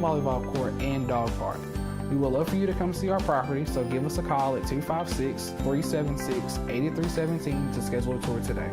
volleyball court, and dog park. We would love for you to come see our property, so give us a call at 256-376-8317 to schedule a tour today.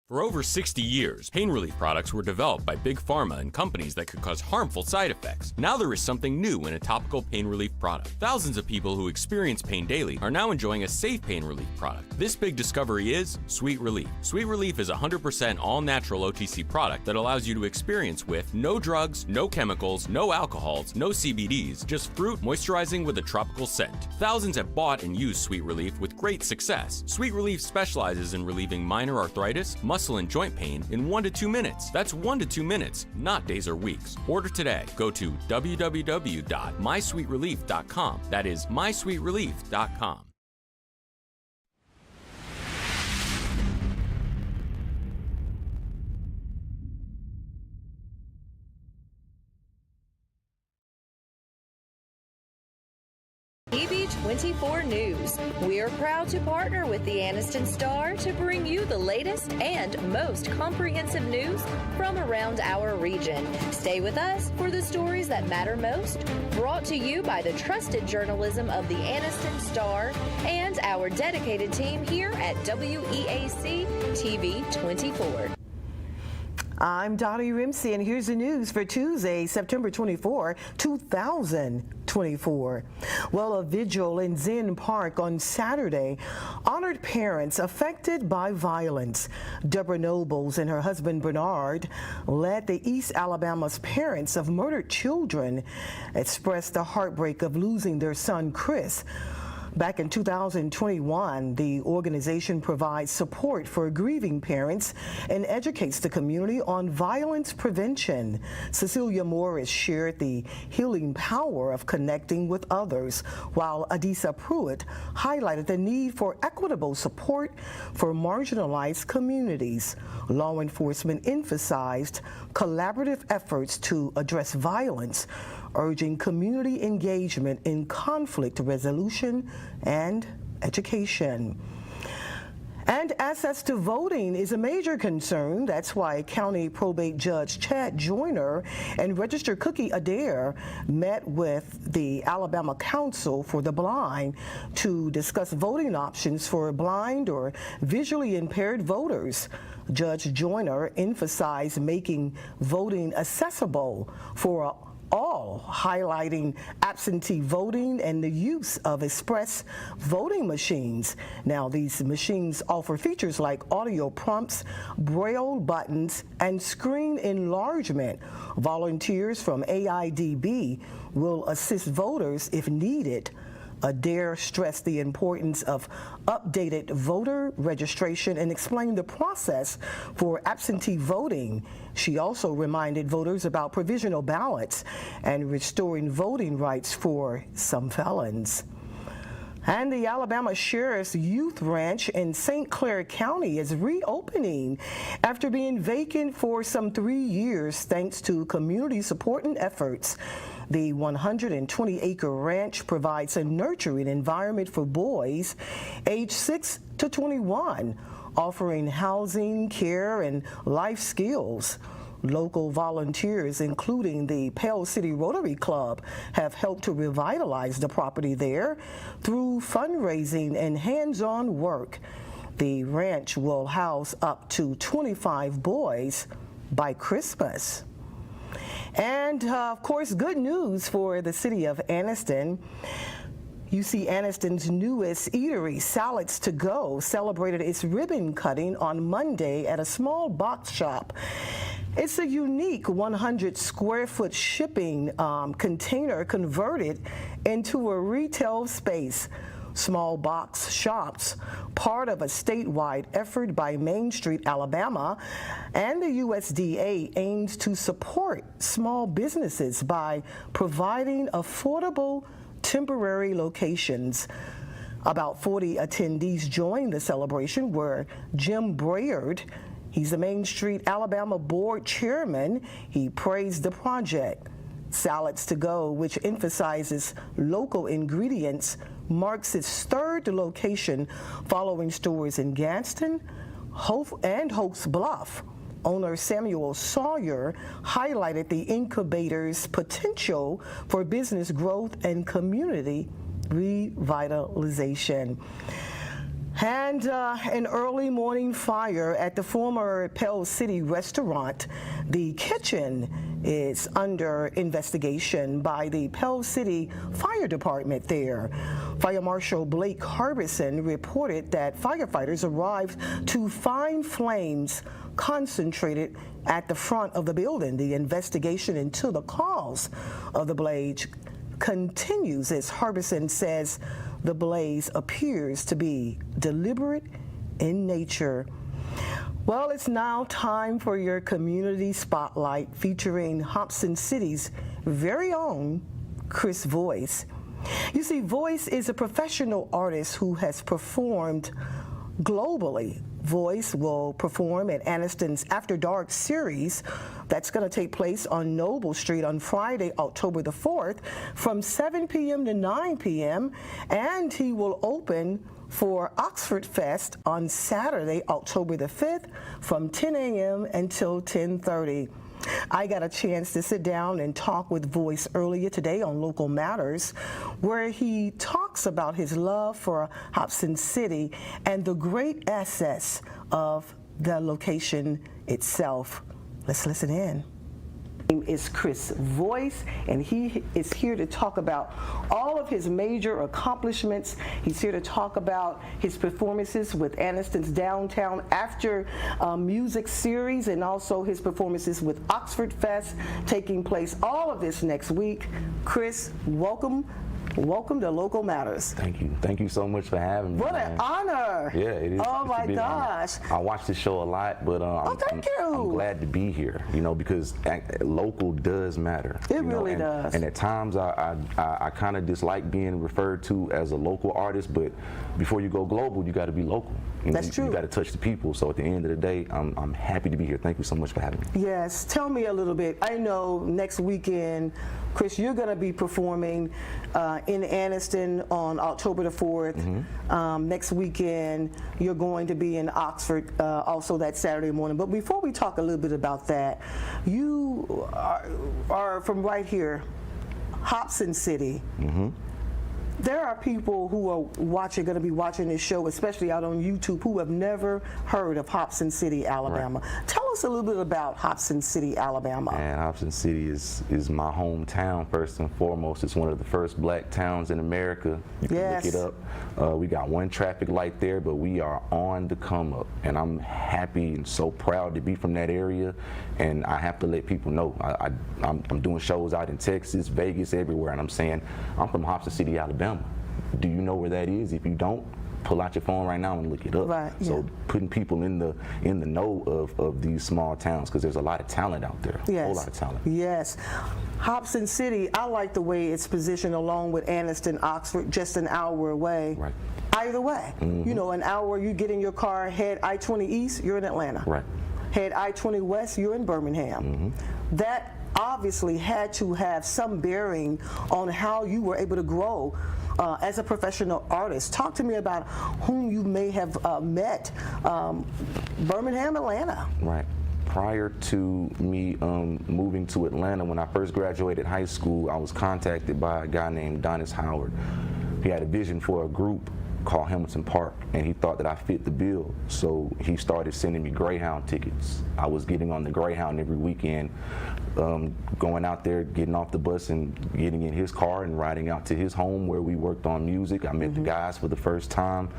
For over 60 years, pain relief products were developed by big pharma and companies that could cause harmful side effects. Now there is something new in a topical pain relief product. Thousands of people who experience pain daily are now enjoying a safe pain relief product. This big discovery is Sweet Relief. Sweet Relief is a 100% all-natural OTC product that allows you to experience with no drugs, no chemicals, no alcohols, no CBDs, just fruit moisturizing with a tropical scent. Thousands have bought and used Sweet Relief with great success. Sweet Relief specializes in relieving minor arthritis, muscle and joint pain in 1 to 2 minutes. That's 1 to 2 minutes, not days or weeks. Order today. Go to www.mysweetrelief.com. That is mysweetrelief.com. EB24 News. We are proud to partner with the Anniston Star to bring you the latest and most comprehensive news from around our region. Stay with us for the stories that matter most, brought to you by the trusted journalism of the Anniston Star and our dedicated team here at WEAC TV 24. I'm Dottie Rimpsey, and here's the news for Tuesday, September 24, 2024. Well, a vigil in Zinn Park on Saturday honored parents affected by violence. Deborah Nobles and her husband Bernard led the East Alabama's parents of murdered children, expressed the heartbreak of losing their son Chris. Back in 2021, the organization provides support for grieving parents and educates the community on violence prevention. Cecilia Morris shared the healing power of connecting with others, while Adisa Pruitt highlighted the need for equitable support for marginalized communities. Law enforcement emphasized collaborative efforts to address violence, urging community engagement in conflict resolution and education. And access to voting is a major concern. That's why County Probate Judge Chad Joyner and Registered Cookie Adair met with the Alabama Council for the Blind to discuss voting options for blind or visually impaired voters. Judge Joyner emphasized making voting accessible for all, highlighting absentee voting and the use of express voting machines. Now, these machines offer features like audio prompts, braille buttons, and screen enlargement. Volunteers from AIDB will assist voters if needed. Adair stressed the importance of updated voter registration and explained the process for absentee voting. She also reminded voters about provisional ballots and restoring voting rights for some felons. And the Alabama Sheriff's Youth Ranch in St. Clair County is reopening after being vacant for some 3 years thanks to community support and efforts. The 120-acre ranch provides a nurturing environment for boys aged 6 to 21, offering housing, care, and life skills. Local volunteers, including the Pell City Rotary Club, have helped to revitalize the property there through fundraising and hands-on work. The ranch will house up to 25 boys by Christmas. And of course, good news for the city of Anniston. You see, Anniston's newest eatery, Salads to Go, celebrated its ribbon cutting on Monday at a small box shop. It's a unique 100 square foot shipping container converted into a retail space. Small box shops, part of a statewide effort by Main Street, Alabama, and the USDA aims to support small businesses by providing affordable temporary locations. About 40 attendees joined the celebration were Jim Brayard. He's the Main Street, Alabama board chairman. He praised the project. Salads to Go, which emphasizes local ingredients, marks its third location following stores in Gadsden and Hopes Bluff. Owner Samuel Sawyer highlighted the incubator's potential for business growth and community revitalization. And an early morning fire at the former Pell City restaurant. The kitchen is under investigation by the Pell City Fire Department there. Fire Marshal Blake Harbison reported that firefighters arrived to find flames concentrated at the front of the building. The investigation into the cause of the blaze continues as Harbison says the blaze appears to be deliberate in nature. Well, it's now time for your community spotlight featuring Hobson City's very own Chris Voice. You see, Voice is a professional artist who has performed globally. Voice will perform at Anniston's After Dark series that's going to take place on Noble Street on Friday, October the 4th from 7 p.m. to 9 p.m. And he will open for Oxford Fest on Saturday, October the 5th from 10 a.m. until 10:30. I got a chance to sit down and talk with Voice earlier today on Local Matters, where he talks about his love for Hobson City and the great assets of the location itself. Let's listen in. Is Chris Voice, and he is here to talk about all of his major accomplishments. He's here to talk about his performances with Anniston's Downtown After Music series, and also his performances with Oxford Fest taking place, all of this next week. Chris, welcome. Welcome to Local Matters. Thank you. Thank you so much for having me. What an honor. Yeah, it is. Oh my gosh. I watch the show a lot, but I'm glad to be here, because local does matter. It really does. And at times I kind of dislike being referred to as a local artist, but before you go global, you got to be local. That's true. You got to touch the people. So at the end of the day, I'm happy to be here. Thank you so much for having me. Yes. Tell me a little bit. I know next weekend, Chris, you're going to be performing in Anniston on October the 4th. Mm-hmm. Next weekend, you're going to be in Oxford also that Saturday morning. But before we talk a little bit about that, you are from right here, Hobson City. Mm-hmm. There are people who are going to be watching this show, especially out on YouTube, who have never heard of Hobson City, Alabama. Right. Tell us a little bit about Hobson City, Alabama. And Hobson City is my hometown, first and foremost. It's one of the first black towns in America. You can look it up. We got one traffic light there, but we are on the come up. And I'm happy and so proud to be from that area. And I have to let people know. I'm doing shows out in Texas, Vegas, everywhere, and I'm saying I'm from Hobson City, Alabama. Do you know where that is? If you don't, pull out your phone right now and look it up. Right, so putting people in the know of these small towns, because there's a lot of talent out there. Yes. A whole lot of talent. Yes. Hobson City, I like the way it's positioned along with Anniston, Oxford, just an hour away. Right. Either way. Mm-hmm. An hour, you get in your car, head I-20 East, you're in Atlanta. Right. Head I-20 West, you're in Birmingham. Mm-hmm. That obviously had to have some bearing on how you were able to grow as a professional artist. Talk to me about whom you may have met, Birmingham, Atlanta. Right. Prior to me moving to Atlanta, when I first graduated high school, I was contacted by a guy named Donnis Howard. He had a vision for a group called Hamilton Park, and he thought that I fit the bill. So he started sending me Greyhound tickets. I was getting on the Greyhound every weekend, going out there, getting off the bus and getting in his car and riding out to his home where we worked on music. I met the guys for the first time.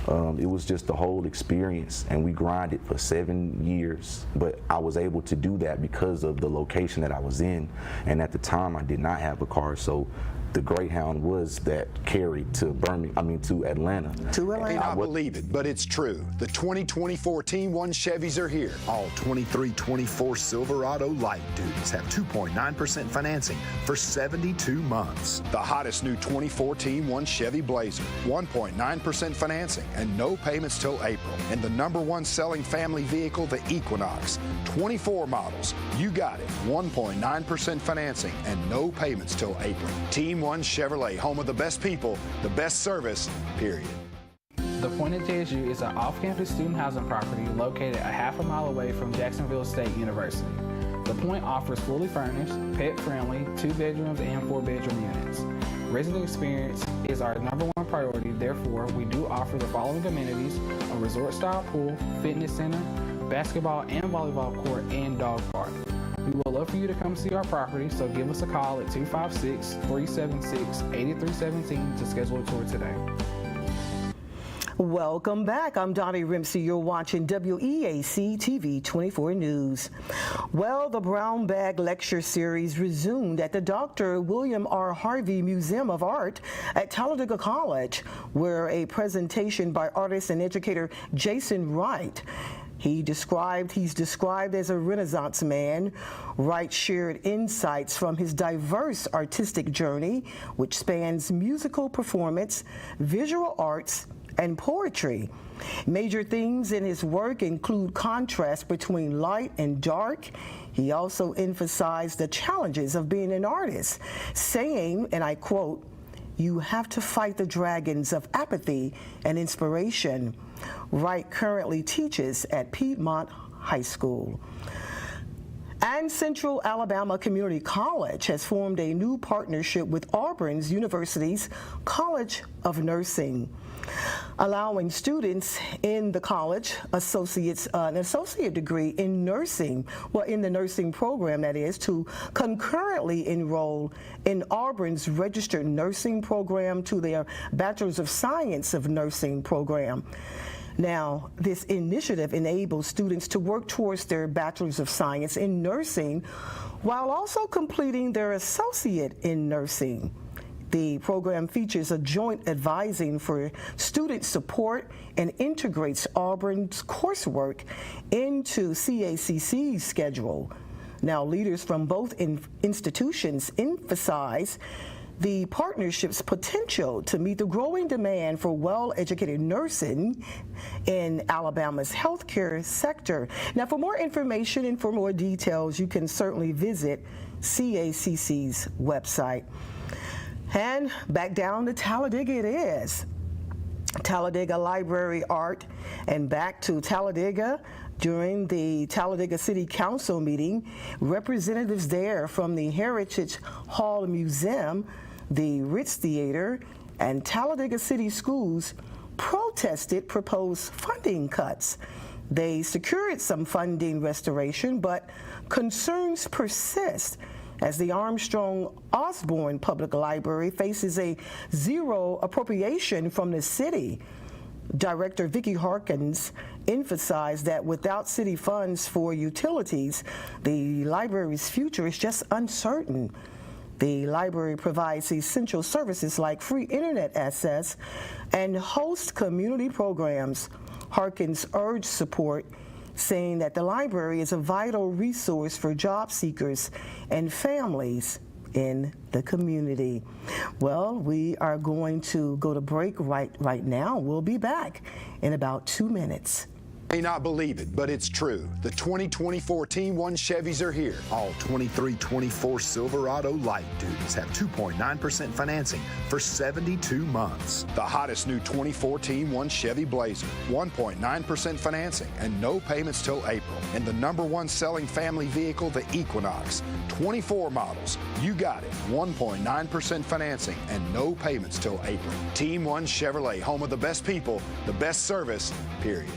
It was just the whole experience, and we grinded for 7 years. But I was able to do that because of the location that I was in, and at the time I did not have a car, so the Greyhound was that carry to Atlanta. To Atlanta. You may not believe it, but it's true. The 2024 Team 1 Chevys are here. All 23-24 Silverado light duties have 2.9% financing for 72 months. The hottest new 24 Team 1 Chevy Blazer, 1.9% financing and no payments till April. And the #1 selling family vehicle, the Equinox, 24 models. You got it. 1.9% financing and no payments till April. Team 1 Chevrolet, home of the best people, the best service, period. The The Point at JSU is an off-campus student housing property located a half a mile away from Jacksonville State University. The Point offers fully furnished, pet-friendly, 2 bedrooms and 4 bedroom units. Resident experience is our #1 priority, therefore we do offer the following amenities: a resort-style pool, fitness center, basketball and volleyball court, and dog park. We would love for you to come see our property, so give us a call at 256-376-8317 to schedule a tour today. Welcome back. I'm Dottie Rimpsey. You're watching WEAC TV 24 News. Well, the Brown Bag Lecture Series resumed at the Dr. William R. Harvey Museum of Art at Talladega College, where a presentation by artist and educator Jason Wright. He's described as a Renaissance man. Wright shared insights from his diverse artistic journey, which spans musical performance, visual arts, and poetry. Major themes in his work include contrast between light and dark. He also emphasized the challenges of being an artist, saying, and I quote, "You have to fight the dragons of apathy and inspiration." Wright currently teaches at Piedmont High School. And Central Alabama Community College has formed a new partnership with Auburn University's College of Nursing, allowing students in the college an associate degree in nursing, in the nursing program that is, to concurrently enroll in Auburn's registered nursing program to their Bachelor's of Science of Nursing program. Now, this initiative enables students to work towards their Bachelor's of Science in Nursing while also completing their Associate in Nursing. The program features a joint advising for student support and integrates Auburn's coursework into CACC's schedule. Now, leaders from both institutions emphasize the partnership's potential to meet the growing demand for well-educated nursing in Alabama's healthcare sector. Now, for more information and for more details, you can certainly visit CACC's website. And back down to Talladega it is. Talladega Library Art, and back to Talladega. During the Talladega City Council meeting, representatives there from the Heritage Hall Museum, the Ritz Theater, and Talladega City Schools protested proposed funding cuts. They secured some funding restoration, but concerns persist as the Armstrong Osborne Public Library faces a zero appropriation from the city. Director Vicki Harkins emphasized that without city funds for utilities, the library's future is just uncertain. The library provides essential services like free internet access and hosts community programs. Harkins urged support, saying that the library is a vital resource for job seekers and families in the community. Well, we are going to go to break right now. We'll be back in about 2 minutes. You may not believe it, but it's true. The 2024 Team 1 Chevys are here. All 23-24 Silverado light duties have 2.9% financing for 72 months. The hottest new 24 Team 1 Chevy Blazer, 1.9% financing and no payments till April. And the #1 selling family vehicle, the Equinox, 24 models. You got it. 1.9% financing and no payments till April. Team 1 Chevrolet, home of the best people, the best service, period.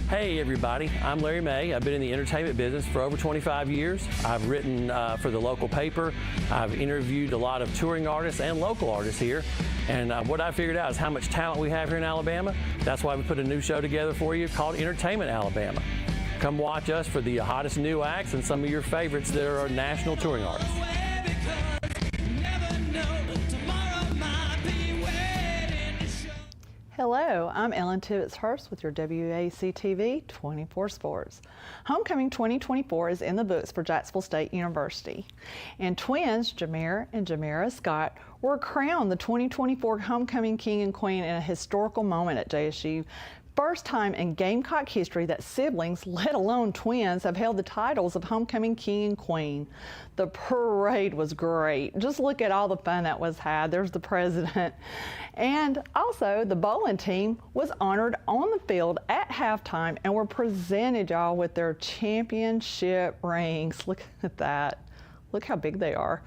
Hey everybody, I'm Larry May. I've been in the entertainment business for over 25 years. I've written for the local paper. I've interviewed a lot of touring artists and local artists here. And what I figured out is how much talent we have here in Alabama. That's why we put a new show together for you called Entertainment Alabama. Come watch us for the hottest new acts and some of your favorites that are national touring artists. Hello, I'm Ellen Tibbetts Hurst with your WEAC TV 24 Sports. Homecoming 2024 is in the books for Jacksonville State University. And twins Jameer and Jamera Scott were crowned the 2024 Homecoming King and Queen in a historical moment at JSU. first time in Gamecock history that siblings, let alone twins, have held the titles of homecoming king and queen. The parade was great. Just look at all the fun that was had. There's the president. And also, the bowling team was honored on the field at halftime and were presented, y'all, with their championship rings. Look at that. Look how big they are.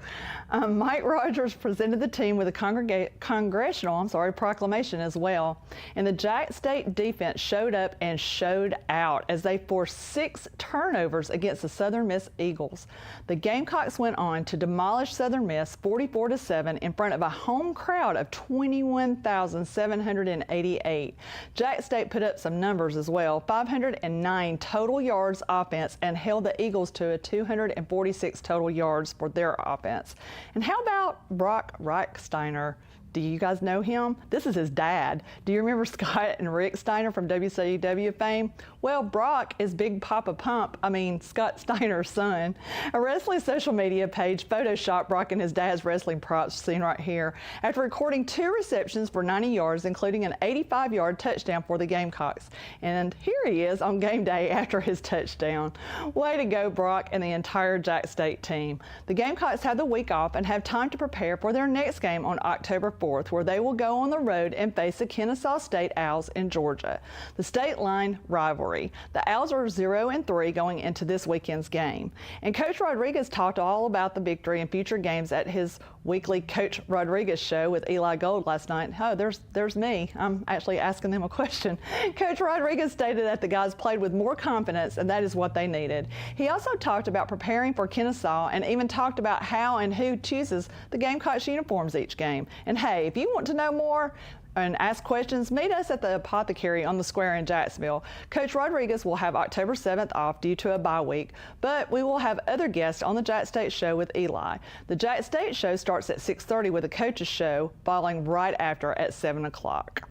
Mike Rogers presented the team with a congressional proclamation as well. And the Jack State defense showed up and showed out as they forced 6 turnovers against the Southern Miss Eagles. The Gamecocks went on to demolish Southern Miss 44-7 in front of a home crowd of 21,788. Jack State put up some numbers as well, 509 total yards offense, and held the Eagles to a 246 total yards for their offense. And how about Brock Reichsteiner? Do you guys know him? This is his dad. Do you remember Scott and Rick Steiner from WCW fame? Well, Brock is Big Papa Pump, Scott Steiner's son. A wrestling social media page photoshopped Brock and his dad's wrestling props, seen right here, after recording 2 receptions for 90 yards, including an 85-yard touchdown for the Gamecocks. And here he is on game day after his touchdown. Way to go, Brock and the entire Jack State team. The Gamecocks have the week off and have time to prepare for their next game on October 4th, where they will go on the road and face the Kennesaw State Owls in Georgia. The state line rivalry. The Owls are 0-3 going into this weekend's game. And Coach Rodriguez talked all about the victory and future games at his weekly Coach Rodriguez show with Eli Gold last night. Oh, there's me. I'm actually asking them a question. Coach Rodriguez stated that the guys played with more confidence, and that is what they needed. He also talked about preparing for Kennesaw and even talked about how and who chooses the Gamecocks uniforms each game. And hey, if you want to know more and ask questions, meet us at the Apothecary on the Square in Jacksonville. Coach Rodriguez will have October 7th off due to a bye week, but we will have other guests on the Jack State Show with Eli. The Jack State Show starts at 6:30 with a coach's show, following right after at 7 o'clock.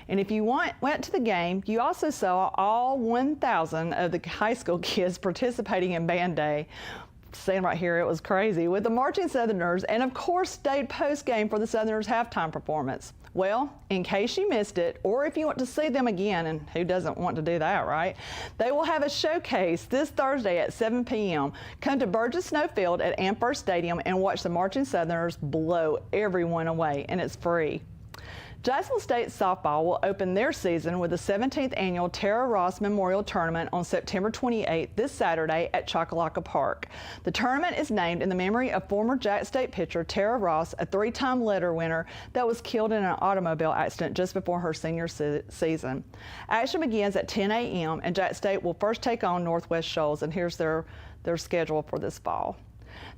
And if you went to the game, you also saw all 1,000 of the high school kids participating in Band Day. Saying right here, it was crazy, with the Marching Southerners, and of course stayed post-game for the Southerners' halftime performance. Well, in case you missed it, or if you want to see them again, and who doesn't want to do that, right? They will have a showcase this Thursday at 7 p.m. Come to Burgess Snowfield at Amherst Stadium and watch the Marching Southerners blow everyone away, and it's free. Jacksonville State softball will open their season with the 17th annual Tara Ross Memorial Tournament on September 28th, this Saturday at Choccolocco Park. The tournament is named in the memory of former Jack State pitcher Tara Ross, a 3-time letter winner that was killed in an automobile accident just before her senior season. Action begins at 10 a.m. and Jack State will first take on Northwest Shoals, and here's their schedule for this fall.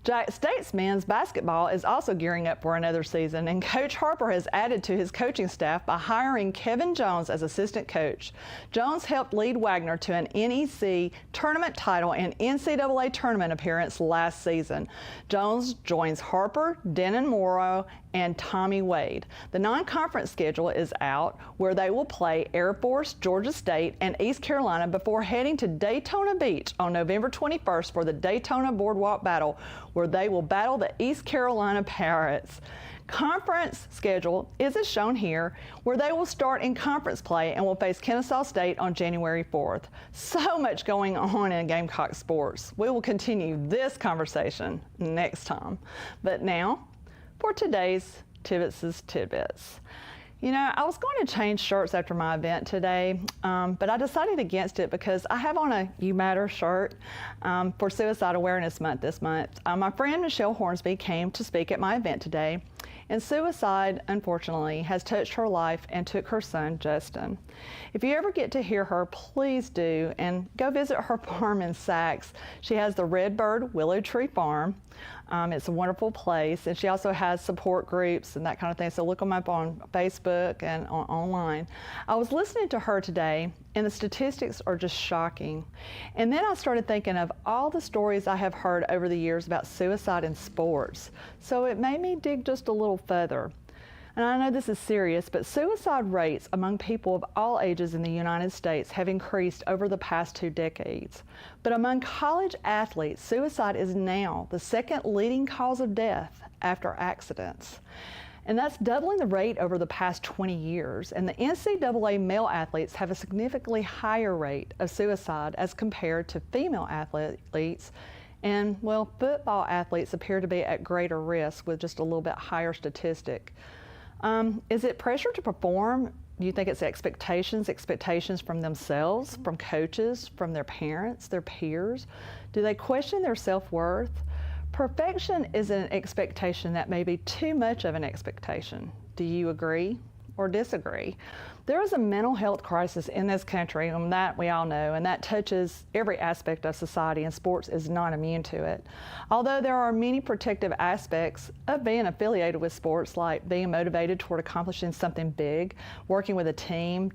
Jack State's men's basketball is also gearing up for another season, and Coach Harper has added to his coaching staff by hiring Kevin Jones as assistant coach. Jones helped lead Wagner to an NEC tournament title and NCAA tournament appearance last season. Jones joins Harper, Denon Morrow, and Tommy Wade. The non-conference schedule is out, where they will play Air Force, Georgia State, and East Carolina before heading to Daytona Beach on November 21st for the Daytona Boardwalk Battle, where they will battle the East Carolina Pirates. Conference schedule is as shown here, where they will start in conference play and will face Kennesaw State on January 4th. So much going on in Gamecock sports. We will continue this conversation next time. But now, for today's Tibbetts' Tidbits. You know, I was going to change shirts after my event today, but I decided against it because I have on a You Matter shirt for Suicide Awareness Month this month. My friend Michelle Hornsby came to speak at my event today, and suicide, unfortunately, has touched her life and took her son, Justin. If you ever get to hear her, please do, and go visit her farm in Sachs. She has the Redbird Willow Tree Farm. It's a wonderful place, and she also has support groups and that kind of thing, so look them up on Facebook and online. I was listening to her today, and the statistics are just shocking. And then I started thinking of all the stories I have heard over the years about suicide in sports, so it made me dig just a little further. And I know this is serious, but suicide rates among people of all ages in the United States have increased over the past 2 decades. But among college athletes, suicide is now the second leading cause of death after accidents. And that's doubling the rate over the past 20 years. And the NCAA male athletes have a significantly higher rate of suicide as compared to female athletes. And, well, football athletes appear to be at greater risk with just a little bit higher statistic. Is it pressure to perform? Do you think it's expectations from themselves, from coaches, from their parents, their peers? Do they question their self-worth? Perfection is an expectation that may be too much of an expectation. Do you agree or disagree? There is a mental health crisis in this country, and that we all know, and that touches every aspect of society, and sports is not immune to it. Although there are many protective aspects of being affiliated with sports, like being motivated toward accomplishing something big, working with a team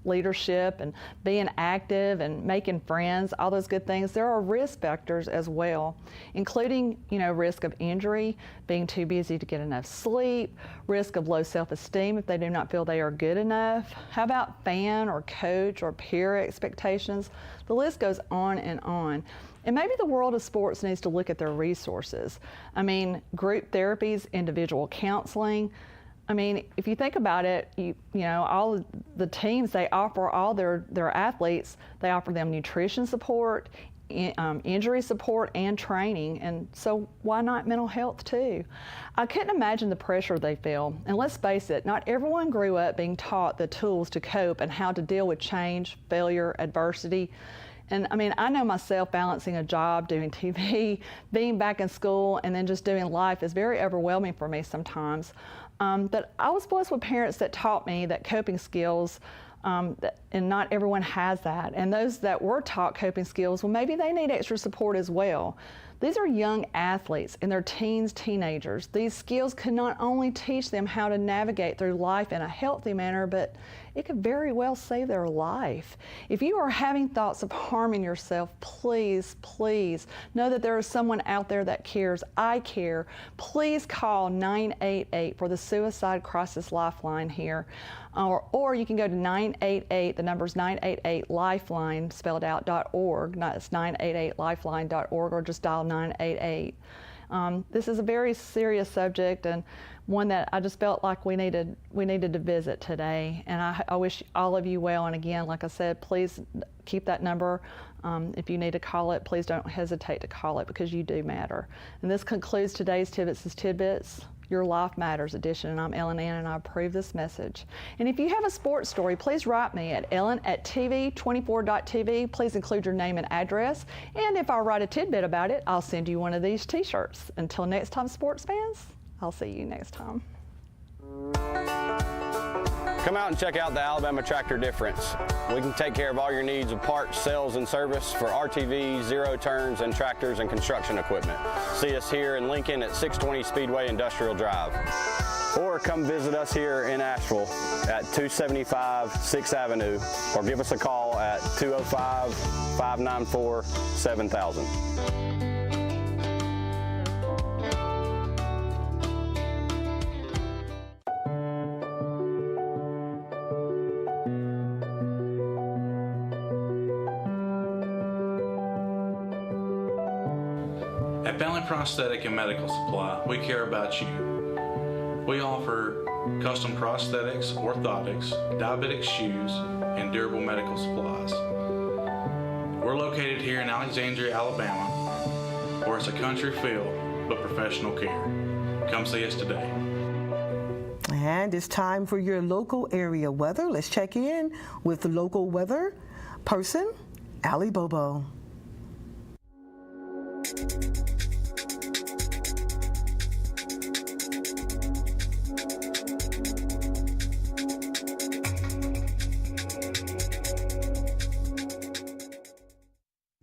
leadership, and being active and making friends, all those good things, there are risk factors as well, including, risk of injury, being too busy to get enough sleep, risk of low self-esteem if they do not feel they are good enough. How about fan or coach or peer expectations? The list goes on and on. And maybe the world of sports needs to look at their resources. I mean, group therapies, individual counseling. I mean, if you think about it, all the teams, they offer all their athletes, they offer them nutrition support, injury support, and training, and so why not mental health too? I couldn't imagine the pressure they feel, and let's face it, not everyone grew up being taught the tools to cope and how to deal with change, failure, adversity. And I mean, I know myself, balancing a job, doing TV, being back in school, and then just doing life is very overwhelming for me sometimes. But I was blessed with parents that taught me that coping skills, and not everyone has that. And those that were taught coping skills, well, maybe they need extra support as well. These are young athletes in their teens, teenagers. These skills can not only teach them how to navigate through life in a healthy manner, but it could very well save their life. If you are having thoughts of harming yourself, please, please know that there is someone out there that cares. I care. Please call 988 for the Suicide Crisis Lifeline here. Or you can go to 988, the number's 988 lifeline, spelled out, .org. It's 988lifeline.org, or just dial 988. This is a very serious subject, and one that I just felt like we needed to visit today. And I wish all of you well. And again, like I said, please keep that number. If you need to call it, please don't hesitate to call it, because you do matter. And this concludes today's Tibbetts' Tidbits, Your Life Matters edition. And I'm Ellen Ann, and I approve this message. And if you have a sports story, please write me at ellen@tv24.tv. Please include your name and address. And if I write a tidbit about it, I'll send you one of these t-shirts. Until next time, sports fans, I'll see you next time. Come out and check out the Alabama Tractor Difference. We can take care of all your needs of parts, sales, and service for RTVs, zero turns, and tractors and construction equipment. See us here in Lincoln at 620 Speedway Industrial Drive. Or come visit us here in Asheville at 275 6th Avenue, or give us a call at 205-594-7000. At Family Prosthetic and Medical Supply, we care about you. We offer custom prosthetics, orthotics, diabetic shoes, and durable medical supplies. We're located here in Alexandria, Alabama, where it's a country feel, but professional care. Come see us today. And it's time for your local area weather. Let's check in with the local weather person, Allie Bobo.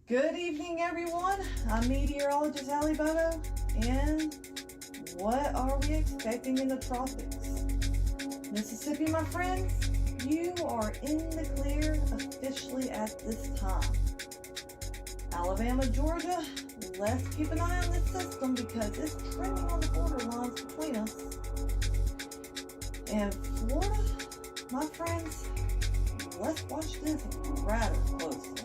Good evening, everyone. I'm meteorologist Allie Bobo, and what are we expecting in the tropics? Mississippi, my friends, you are in the clear officially at this time. Alabama, Georgia, let's keep an eye on this system because it's trending on the borderlines between us. And Florida, my friends, let's watch this rather closely.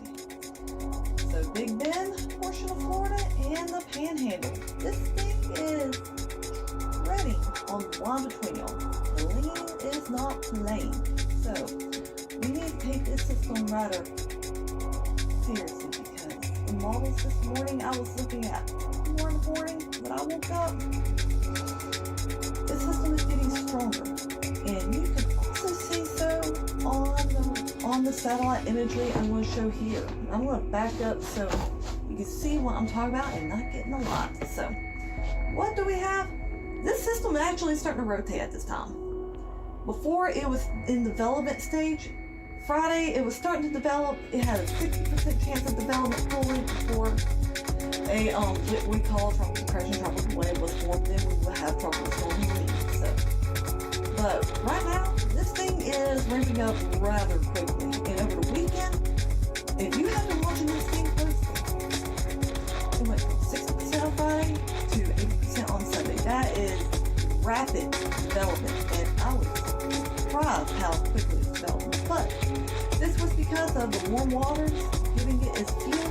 So Big Bend, portion of Florida, and the Panhandle. This thing is warning on the line between y'all. Helene is not playing. So, we need to take this system rather seriously because the models this morning I was looking at 4 in the morning when I woke up, the system is getting stronger. And you can also see so on the satellite imagery I'm going to show here. I'm going to back up so you can see what I'm talking about and not getting a lot. So, what do we have? This system actually is starting to rotate at this time. Before it was in development stage. Friday it was starting to develop. It had a 60% chance of development fully before what we call tropical depression, tropical wave was formed. Then we would have tropical storm Helene. So, but right now this thing is ramping up rather quickly. And over the weekend, if you have been watching this thing closely, it went from 60% on Friday to 80% on Sunday. That is rapid development, and I was surprised how quickly it's developing. But this was because of the warm waters giving it its fuel.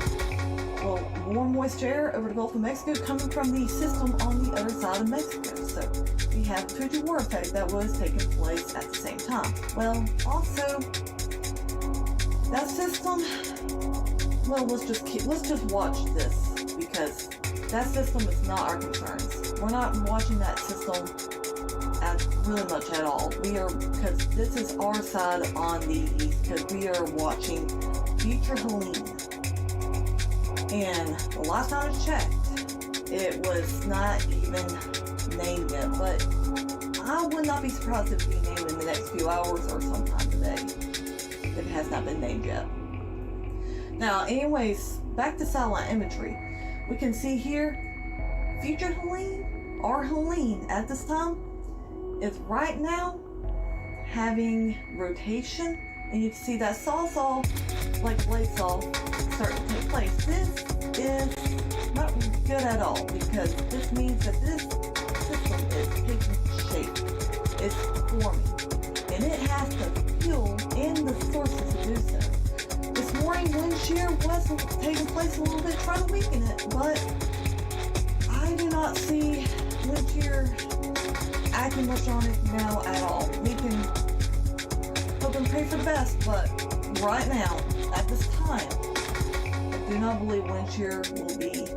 Well, warm moist air over the Gulf of Mexico coming from the system on the other side of Mexico. So we have the Fuji war effect that was taking place at the same time. Well, also that system. Well, let's just watch this because that system is not our concerns. We're not watching that system really much at all. We are, because this is our side on the east, because we are watching future Helene. And the last time I checked, it was not even named yet, but I would not be surprised if it be named in the next few hours or sometime today, if it has not been named yet. Now, anyways, back to satellite imagery. We can see here, future Helene, our Helene at this time, is right now having rotation, and you can see that saw, like blade saw, starting to take place. This is not good at all because this means that this system is taking shape. It's forming, and it has the fuel and the sources to do so. This morning, wind shear was taking place a little bit, trying to weaken it, but I do not see wind shear acting much on it now at all. We can hope and pray for the best, but right now, at this time, I do not believe wind shear will be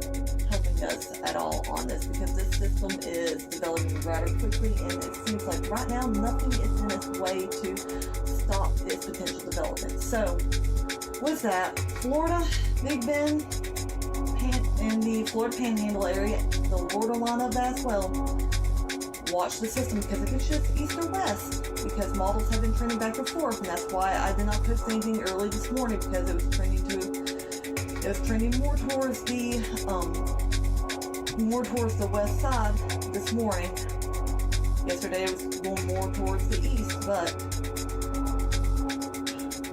helping us at all on this because this system is developing rather quickly, and it seems like right now nothing is in its way to stop its potential development. So, with that, Florida, Big Bend, and the Florida Panhandle area, the borderline of that as well, watch the system because if it shifts east or west, because models have been trending back and forth, and that's why I did not post anything early this morning because it was trending more towards the west side this morning. Yesterday it was going more towards the east, but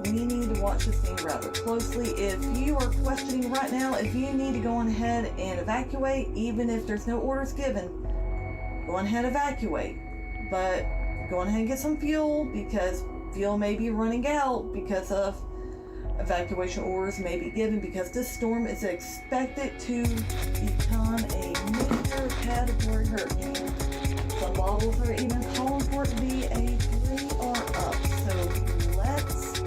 we need to watch this thing rather closely. If you are questioning right now, if you need to go on ahead and evacuate, even if there's no orders given, go on ahead and evacuate. But go on ahead and get some fuel because fuel may be running out because of evacuation orders may be given because this storm is expected to become a major category hurricane. Some models are even calling for it to be a 3 or up. So let's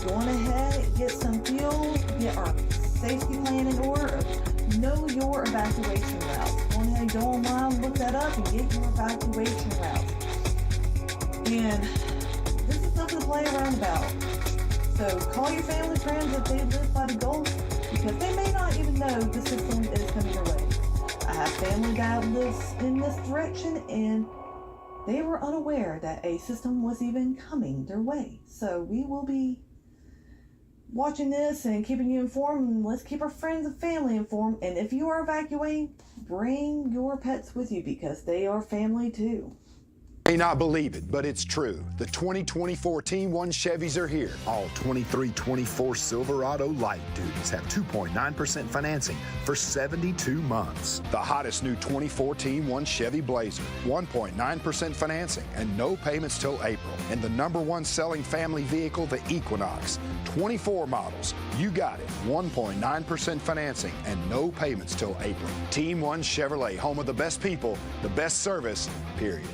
go on ahead and get some fuel, get our safety plan in order, know your evacuation routes. Go ahead and go online, look that up, and get your evacuation routes. And this is nothing to play around about. So call your family, friends if they live by the Gulf, because they may not even know the system is coming your way. I have family that lives in this direction, and they were unaware that a system was even coming their way. So we will be watching this and keeping you informed, and let's keep our friends and family informed. And if you are evacuating, bring your pets with you because they are family too. May not believe it, but it's true. The 2024 Team 1 Chevys are here. All 23-24 Silverado light duties have 2.9% financing for 72 months. The hottest new 24 Team 1 Chevy Blazer, 1.9% financing and no payments till April. And the #1 selling family vehicle, the Equinox, 24 models. You got it. 1.9% financing and no payments till April. Team 1 Chevrolet, home of the best people, the best service, period.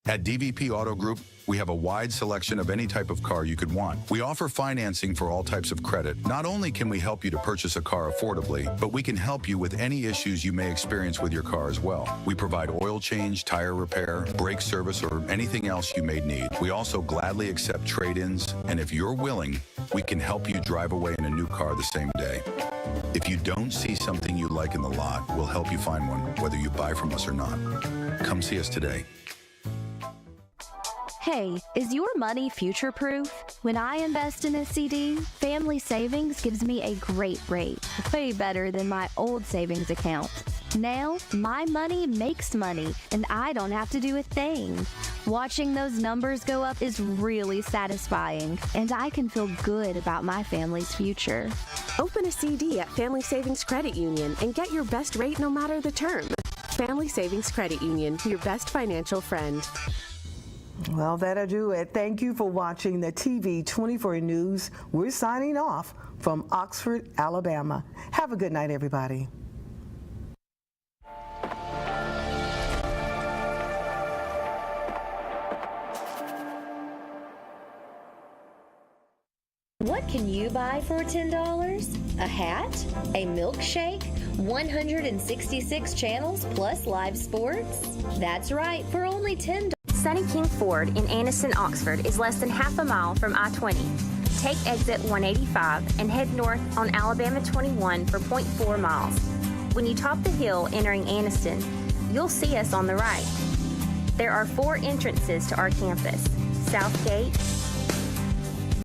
At DVP Auto Group, we have a wide selection of any type of car you could want. We offer financing for all types of credit. Not only can we help you to purchase a car affordably, but we can help you with any issues you may experience with your car as well. We provide oil change, tire repair, brake service, or anything else you may need. We also gladly accept trade-ins, and if you're willing, we can help you drive away in a new car the same day. If you don't see something you like in the lot, we'll help you find one, whether you buy from us or not. Come see us today. Hey, is your money future-proof? When I invest in a CD, Family Savings gives me a great rate, way better than my old savings account. Now, my money makes money, and I don't have to do a thing. Watching those numbers go up is really satisfying, and I can feel good about my family's future. Open a CD at Family Savings Credit Union and get your best rate no matter the term. Family Savings Credit Union, your best financial friend. Well, that'll do it. Thank you for watching the TV 24 News. We're signing off from Oxford, Alabama. Have a good night, everybody. What can you buy for $10? A hat? A milkshake? 166 channels plus live sports? That's right, for only $10. Sunny King Ford in Anniston, Oxford is less than half a mile from I-20. Take exit 185 and head north on Alabama 21 for 0.4 miles. When you top the hill entering Anniston, you'll see us on the right. There are 4 entrances to our campus: South Gate,